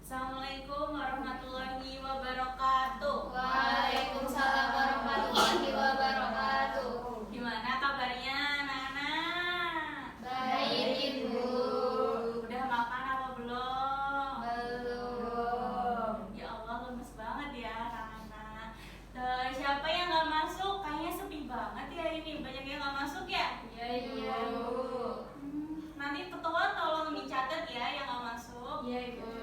Assalamualaikum warahmatullahi wabarakatuh. Waalaikumsalam warahmatullahi wabarakatuh. Gimana kabarnya anak-anak? Baik, Ibu. Udah makan apa belum? Belum. Ya Allah, lemes banget ya anak-anak. Siapa yang gak masuk? Kayaknya sepi banget ya ini. Banyak yang gak masuk ya? Iya, Ibu. Nanti ketua tolong dicatat ya yang gak masuk. Iya, Ibu.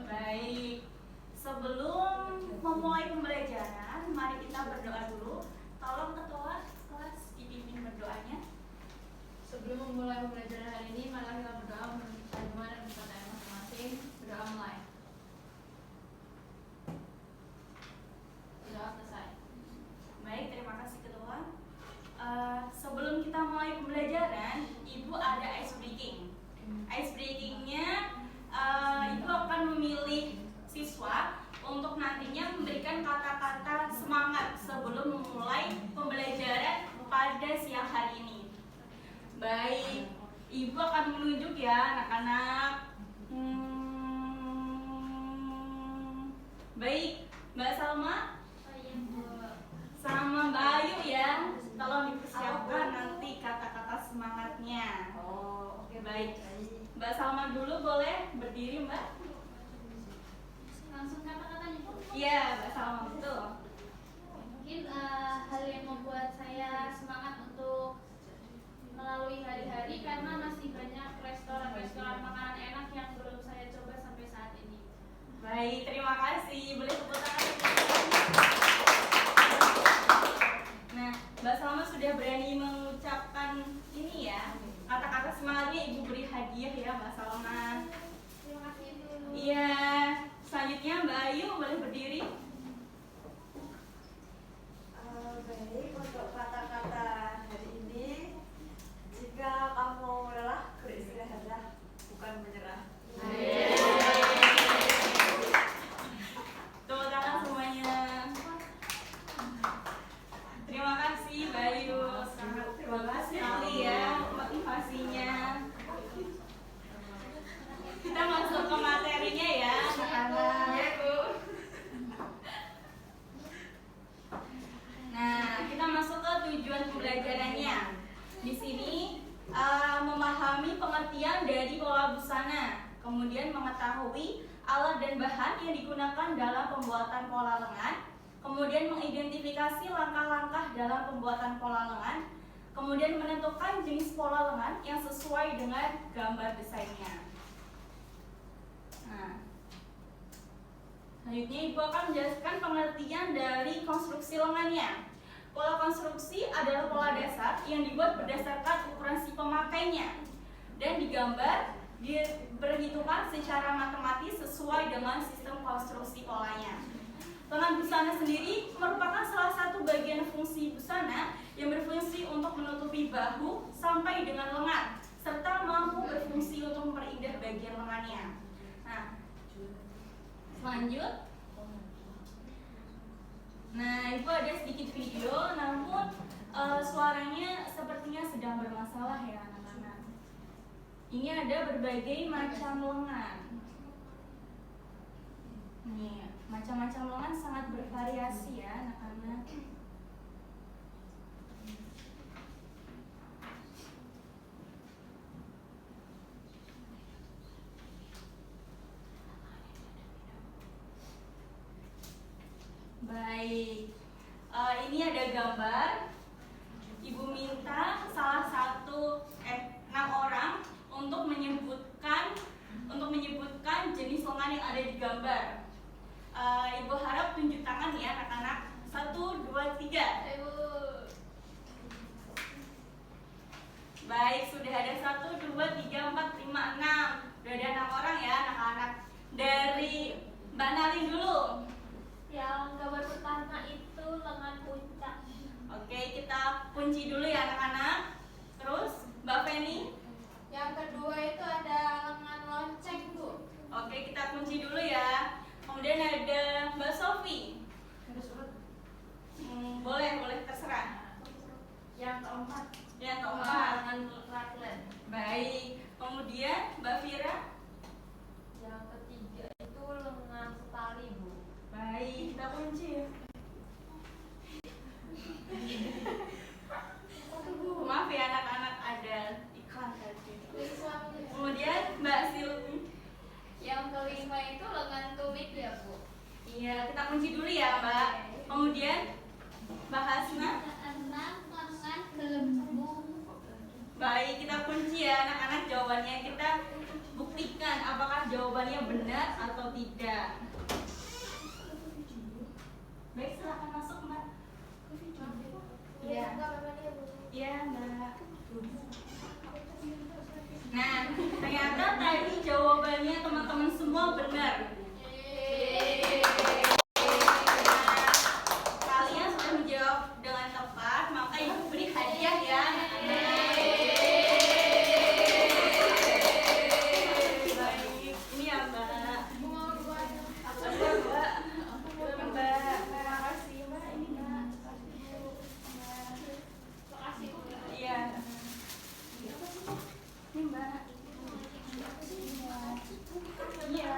Baik, sebelum memulai pembelajaran, mari kita berdoa dulu. Tolong ketua kelas dipimpin berdoanya. Sebelum memulai pembelajaran hari ini, mari kita berdoa menurut agama dan perkataan masing-masing. Berdoa mulai. Berdoa selesai. Baik, terima kasih ketua. Sebelum kita mulai pembelajaran, Ibu ada ice breaking. Ice breakingnya, Ibu akan memilih siswa untuk nantinya memberikan kata-kata semangat sebelum memulai pembelajaran pada siang hari ini. Baik, Ibu akan menunjuk ya anak-anak. Baik, Mbak Salma sama Mbak Ayu ya. Tolong dipersiapkan nanti kata-kata semangatnya. Oke, Baik. Mbak Salma dulu boleh berdiri, Mbak? Langsung kata-katanya, Bu. Iya, Mbak Salma, betul. Mungkin hal yang membuat saya semangat untuk melalui hari-hari karena masih banyak restoran-restoran makanan enak yang belum saya coba sampai saat ini. Baik, terima kasih. Boleh tepuk tangan. Nah, Mbak Salma sudah berani mengucapkan ini ya. Kata-kata semangatnya Ibu beri hadiah ya, Mbak Salma. Terima kasih, Bu. Iya, selanjutnya Mbak Ayu boleh berdiri. Baik, untuk kata-kata hari ini, jika kamu lelah, beristirahatlah, bukan menyerah. Tepuk tangan semuanya. Terima kasih Mbak Ayu. Sangat terima kasih sekali ya motivasinya. Kita masuk ke materinya ya, anak-anak. Ya, Bu. Nah, kita masuk ke tujuan pembelajarannya. Di sini memahami pengertian dari pola busana, kemudian mengetahui alat dan bahan yang digunakan dalam pembuatan pola lengan, kemudian mengidentifikasi langkah-langkah dalam pembuatan pola lengan, kemudian menentukan jenis pola lengan yang sesuai dengan gambar desainnya. Nah, selanjutnya Ibu akan menjelaskan pengertian dari konstruksi lengannya. Pola konstruksi adalah pola dasar yang dibuat berdasarkan ukuran si pemakainya dan digambar diperhitungkan secara matematis sesuai dengan sistem konstruksi polanya. Lengan busana sendiri merupakan salah satu bagian fungsi busana yang berfungsi untuk menutupi bahu sampai dengan lengan serta mampu berfungsi untuk memperindah bagian lengannya. Nah, lanjut. Nah, Ibu ada sedikit video, namun suaranya sepertinya sedang bermasalah ya anak-anak. Ini ada berbagai macam lengan. Nih, macam-macam lengan sangat bervariasi ya anak-anak. Baik, ini ada gambar. Ibu minta salah satu 6 orang untuk menyebutkan jenis lengan yang ada di gambar. Ibu harap tunjuk tangan ya anak-anak. 1, 2, 3. Ibu. Baik, sudah ada 1, 2, 3, 4, 5, 6. Sudah ada 6 orang ya anak-anak. Dari Mbak Nali dulu. Yang gambar pertama itu lengan puncak. Oke, kita kunci dulu ya anak-anak. Terus Mbak Feni. Yang kedua itu ada lengan lonceng, Bu. Oke, kita kunci dulu ya. Kemudian ada Mbak Sofi. Boleh terserah. Yang keempat Yang keempat. lengan raglan. Baik. Kemudian Mbak Fira. Yang ketiga itu kelima itu lengan tumit ya Bu? Iya, kita kunci dulu ya Mbak. Kemudian Mbak Hasna. Keenam lengan gelembung. Baik, kita kunci ya anak-anak jawabannya. Kita buktikan apakah jawabannya benar atau tidak. Baik, silakan masuk Mbak. Iya. Iya Mbak. Nah, ternyata tadi jawabannya teman-teman semua benar. Kalian sudah menjawab dengan tepat, maka ibu beri hadiah ya. Baik, ini ya Mbak. Ada Mbak. Mbak, terima kasih Mbak. Ini Mbak. Makasih Bu. Iya. Ini Mbak. Iya.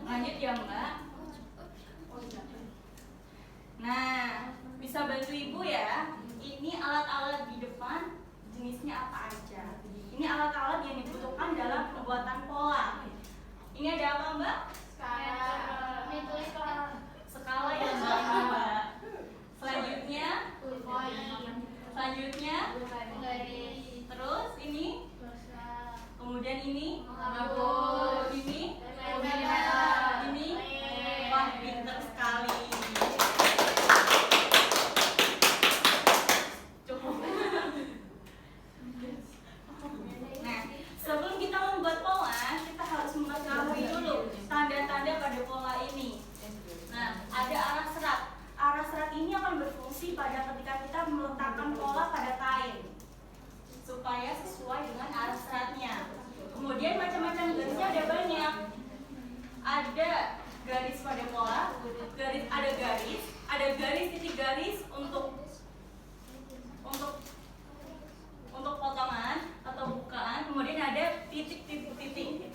Lanjut ya Mbak. Nah, bisa bantu ibu ya. Ini alat-alat di depan jenisnya apa aja. Ini alat-alat yang dibutuhkan dalam pembuatan pola. Ini ada apa Mbak? Skala ya Mbak. Selanjutnya, terus ini, kemudian ini, ini, wah pinter sekali. Cukup. Nah, sebelum kita membuat pola, kita harus mengetahui dulu tanda-tanda pada pola ini. Nah, ada arah serat. Arah serat ini akan berfungsi pada ketika kita meletakkan pola pada kain supaya sesuai dengan arah seratnya. Kemudian macam-macam garisnya ada banyak. Ada garis pada pola, ada garis titik garis untuk potongan atau bukaan. Kemudian ada titik-titik.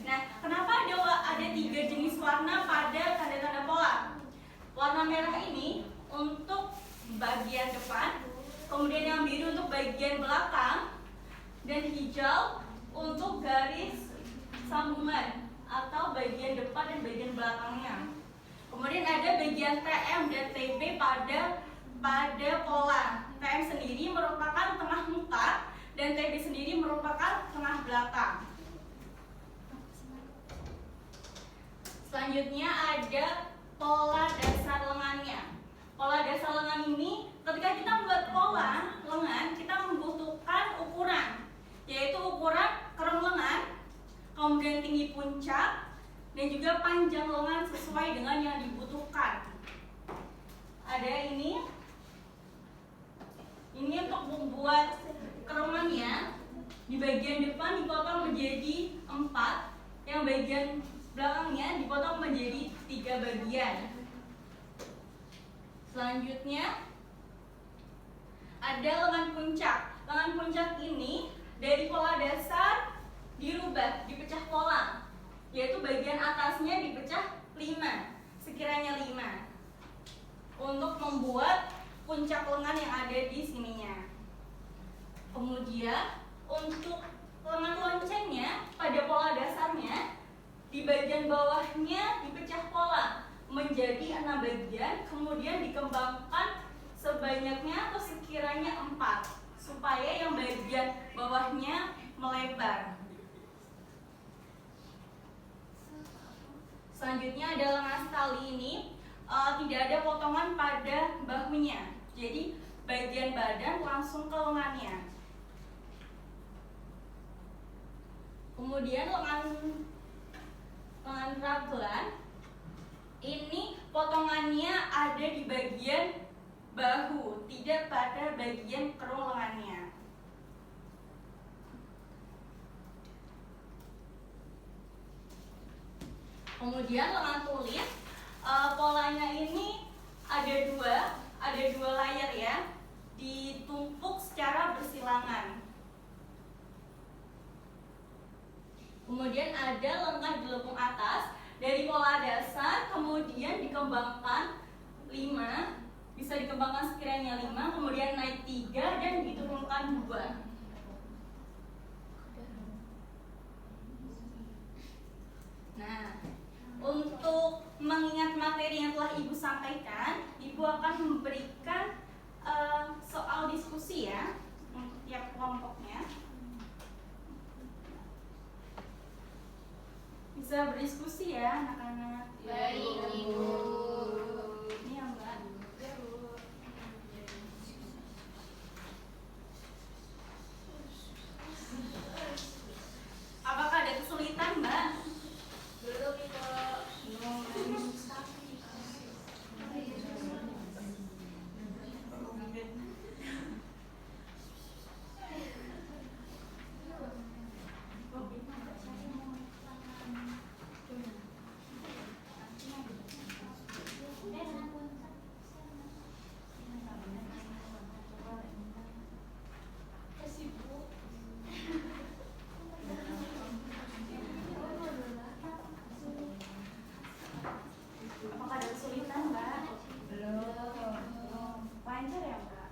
Nah, kenapa ada 3 jenis warna pada tanda-tanda pola? Warna merah ini untuk bagian depan, kemudian yang biru untuk bagian belakang, dan hijau untuk garis sambungan atau bagian depan dan bagian belakangnya. Kemudian ada bagian TM dan TB pada pola. TM sendiri merupakan tengah muka dan TB sendiri merupakan tengah belakang. Selanjutnya ada pola dasar lengannya. Pola dasar lengan ini, ketika kita membuat pola lengan, kita membutuhkan ukuran, yaitu ukuran kerong lengan, kemudian tinggi puncak, dan juga panjang lengan sesuai dengan yang dibutuhkan. Ada ini untuk membuat kerongannya. Di bagian depan dipotong menjadi 4, yang bagian belakangnya dipotong menjadi 3 bagian. Selanjutnya ada lengan puncak. Lengan puncak ini dari pola dasar dirubah, dipecah pola, yaitu bagian atasnya dipecah 5, sekiranya 5, untuk membuat puncak lengan yang ada di sininya. Kemudian untuk lengan loncengnya pada pola dasarnya, di bagian bawahnya dipecah pola menjadi 6 bagian, kemudian dikembangkan sebanyaknya atau sekiranya 4, supaya yang bagian bawahnya melebar. Selanjutnya ada lengan tali ini tidak ada potongan pada bahunya, jadi bagian badan langsung ke lengannya. Kemudian lengan raglan ini potongannya ada di bagian bahu, tidak pada bagian kerong lengannya. Kemudian lengan tulis, polanya ini ada dua layar ya, ditumpuk secara bersilangan. Kemudian ada lengan gelembung atas dari pola dasar, kemudian dikembangkan nilainya 5, kemudian naik 3 dan diturunkan 2. Nah, untuk mengingat materi yang telah Ibu sampaikan, Ibu akan memberikan soal diskusi ya untuk tiap kelompoknya. Bisa berdiskusi ya anak-anak. Baik, Ibu. Ini ya Mbak. Apakah ada kesulitan Mbak? Belum, Ibu. Apakah ada kesulitan Mbak? Belum. Lancar ya Mbak?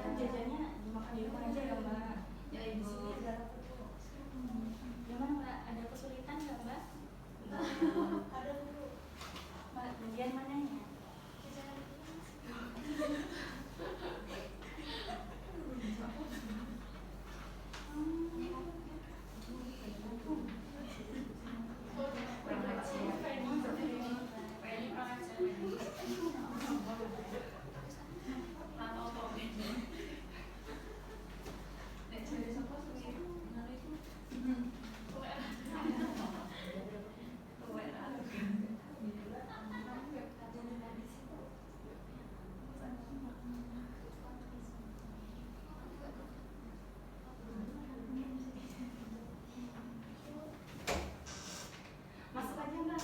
Kan jajannya dimakan di rumah aja ya Mbak? Ya, Ibu. Gimana Mbak? Ada kesulitan nggak Mbak? Ada dulu. Mbak, bagian mananya? Masuk aja Mbak.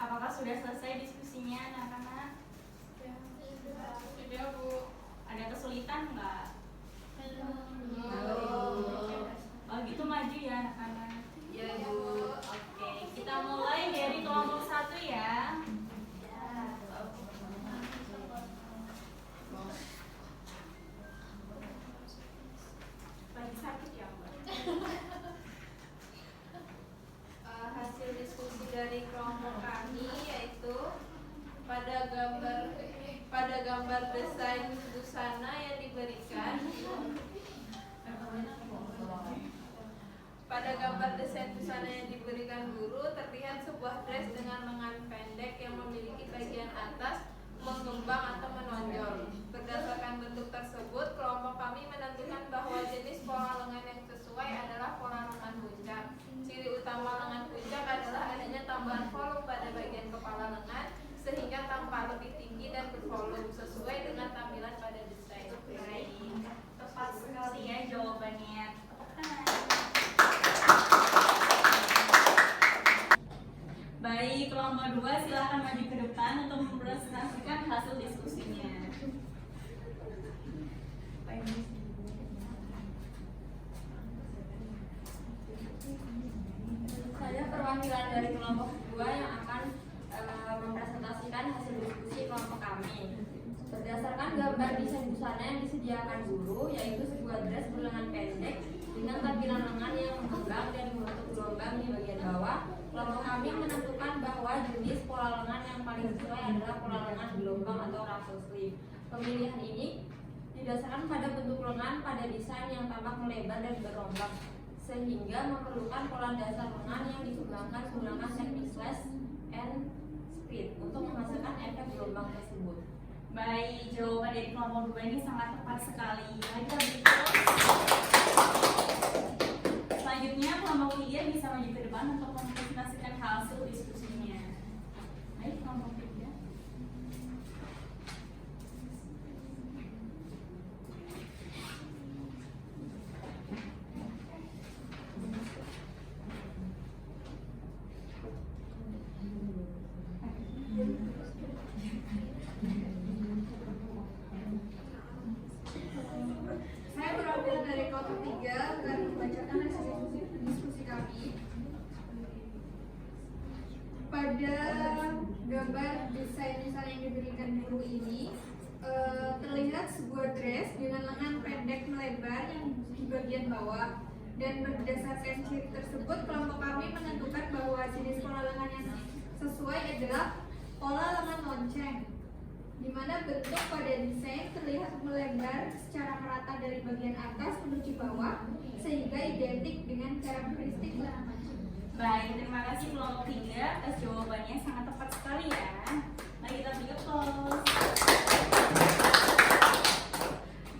Apakah sudah selesai diskusinya anak-anak? Ya, Bu. Ada kesulitan nggak? Belum. Oh gitu maju ya anak-anak. Ya, Bu. Oke, kita mulai dari kelompok 1 ya. Lagi sakit ya Mbak? Hasil diskusi dari kelompok kami yaitu pada gambar desain busana yang diberikan guru terlihat sebuah dress dengan lengan pendek yang memiliki bagian atas mengembang atau menonjol. Berdasarkan bentuk tersebut, kelompok kami menentukan bahwa jenis pola lengan yang sesuai adalah pola lengan puncak. Ciri utama lengan puncak adalah adanya tambahan volume pada bagian kepala lengan sehingga tampak lebih tinggi dan bervolume sesuai dengan tampilan pada desain. Baik, tepat sekali ya jawabannya. Tepuk tangan. Baik, kelompok 2 silahkan maju ke depan untuk mempresentasikan hasil diskusinya. Saya perwakilan dari kelompok 2 yang akan mempresentasikan hasil diskusi kelompok kami. Berdasarkan gambar desain busana yang disediakan guru, yaitu sebuah dress berlengan pendek dengan tampilan lengan yang mengembang dan menutup gelombang di bagian bawah, kelompok kami menentukan bahwa jenis pola lengan yang paling sesuai adalah pola lengan gelombang atau ruffle sleeve. Pemilihan ini didasarkan pada bentuk lengan pada desain yang tampak melebar dan berombak, sehingga memerlukan pola dasar lengan yang dikembangkan menggunakan teknik slash and speed untuk menghasilkan efek gelombang tersebut. Baik, jawaban dari kelompok 2 ini sangat tepat sekali. Mari kita beri tepuk. Selanjutnya kelompok 3 bisa maju ke depan untuk mempresentasikan hasil diskusinya. Baik, kelompok 3. kelompok 3 akan membacakan hasil diskusi kami. Pada gambar desain yang diberikan guru ini terlihat sebuah dress dengan lengan pendek melebar yang di bagian bawah, dan berdasarkan ciri tersebut kelompok kami menentukan bahwa jenis pola lengan yang sesuai adalah pola lengan lonceng, di mana bentuk pada desain terlihat melebar secara merata dari bagian atas menuju bawah sehingga identik dengan karakteristik lengan lonceng. Baik, terima kasih kelompok 3 atas jawabannya, sangat tepat sekali ya. Mari kita beri applause.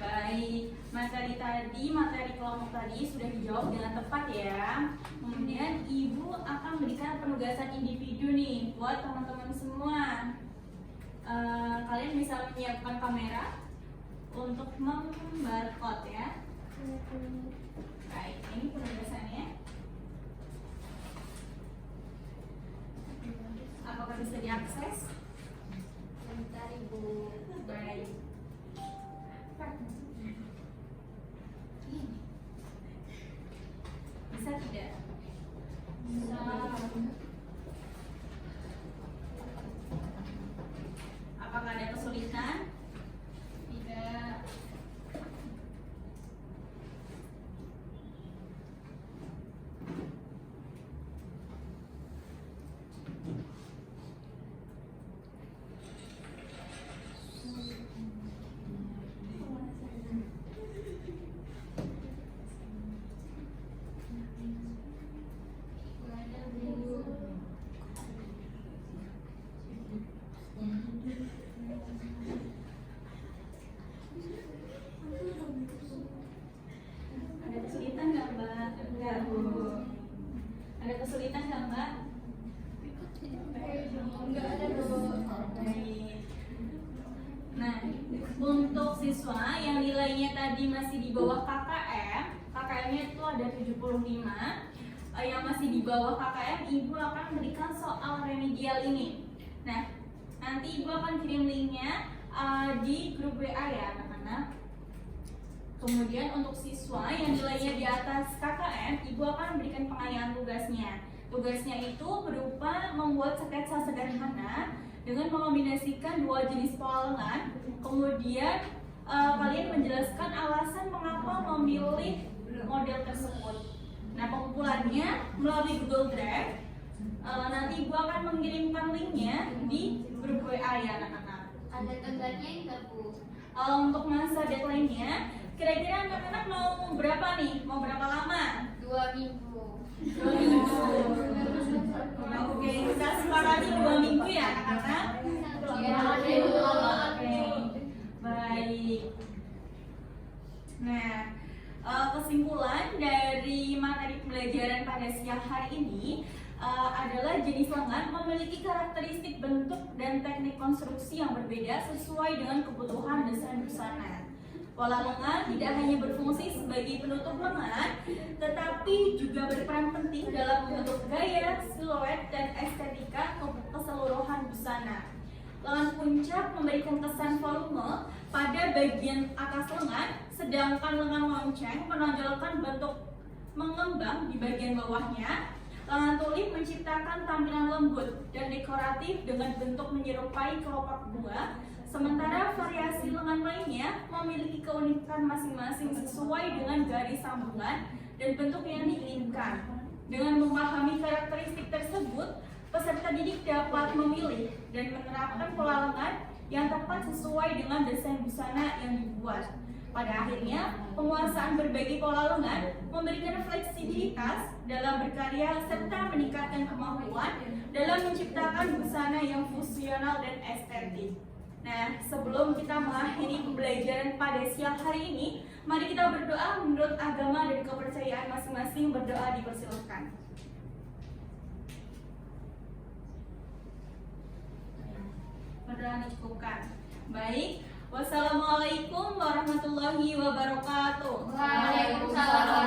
Baik, materi kelompok tadi sudah dijawab dengan tepat ya. Kemudian Ibu akan memberikan penugasan individu nih buat teman-teman semua. Kalian bisa menyiapkan kamera untuk membarcode ya. Baik, ini penugasannya. Apakah bisa diakses? Sebentar Ibu. Baik. Bisa tidak? Bisa. Apakah ada kesulitan? Tidak. Ada kesulitan nggak Mbak? Enggak Bu. Ada kesulitan nggak Mbak? Enggak ada Bu. Baik. Nah, untuk siswa yang nilainya tadi masih di bawah KKM, KKM-nya itu ada 75, yang masih di bawah KKM, Ibu akan memberikan soal remedial ini. Nah, nanti Ibu akan kirim linknya di grup WA ya anak-anak. Kemudian untuk siswa yang nilainya di atas KKM, Ibu akan memberikan pengayaan tugasnya. Tugasnya itu berupa membuat sketsa sederhana dengan mengombinasikan dua jenis pola lengan. Kemudian kalian menjelaskan alasan mengapa memilih model tersebut. Nah, pengumpulannya melalui Google Drive. Nanti Ibu akan mengirimkan linknya di grup WA ya anak-anak. Ada tenggatnya enggak, Bu? Untuk masa deadline-nya, kira-kira anak-anak mau berapa nih? Mau berapa lama? 2 minggu. 2 minggu. Oke, kita sepakati 2 minggu ya anak-anak. Ya, Oke, baik. Nah, kesimpulan dari materi pembelajaran pada siang hari ini adalah jenis lengan memiliki karakteristik bentuk dan teknik konstruksi yang berbeda sesuai dengan kebutuhan desain busana. Pola lengan tidak hanya berfungsi sebagai penutup lengan, tetapi juga berperan penting dalam membentuk gaya, siluet, dan estetika keseluruhan busana. Lengan puncak memberikan kesan volume pada bagian atas lengan, sedangkan lengan lonceng menonjolkan bentuk mengembang di bagian bawahnya. Lengan tulip menciptakan tampilan lembut dan dekoratif dengan bentuk menyerupai kelopak bunga, sementara variasi lengan lainnya memiliki keunikan masing-masing sesuai dengan garis sambungan dan bentuk yang diinginkan. Dengan memahami karakteristik tersebut, peserta didik dapat memilih dan menerapkan pola lengan yang tepat sesuai dengan desain busana yang dibuat. Pada akhirnya, penguasaan berbagai pola lengan memberikan fleksibilitas dalam berkarya serta meningkatkan kemampuan dalam menciptakan busana yang fungsional dan estetik. Nah, sebelum kita mengakhiri pembelajaran pada siang hari ini, mari kita berdoa menurut agama dan kepercayaan masing-masing. Berdoa dipersilakan. Berdoa dicukupkan. Baik. Wassalamualaikum warahmatullahi wabarakatuh. Waalaikumsalam